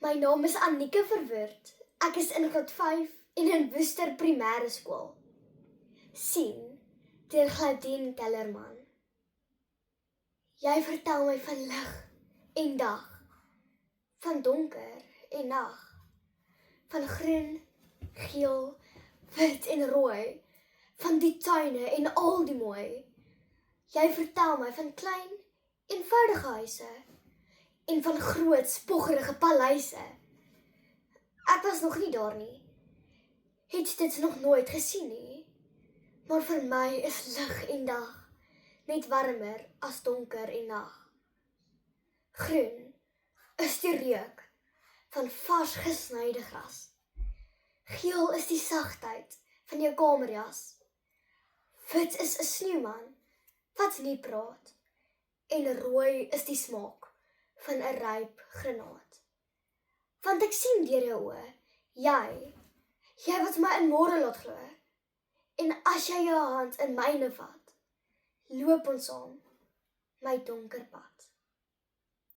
My naam is Anneke Verwoerd. Ek is in graad 5 en in Woester Primêre Skool. Sien, deur Claudine Kellerman. Jy vertel my van lig en dag, van donker en nag, van groen, geel, wit en rooi, van die tuine en al die mooi. Jy vertel my van klein, eenvoudige huise en van groot, spoggerige paleise. Ek was nog nie daar nie, het dit nog nooit gesien nie, maar vir my is lig en dag net warmer as donker en nag. Groen is die reuk van vars gesnyde gras. Geel is die sagtheid van jou kamerjas. Wit is 'n sneeuman wat nie praat. En rooi is die smaak van 'n ryp granaat. Want ek sien deur jou oë, jy wat my in môre laat glo. En as jy jou hand in myne vat, loop ons saam my donker pad.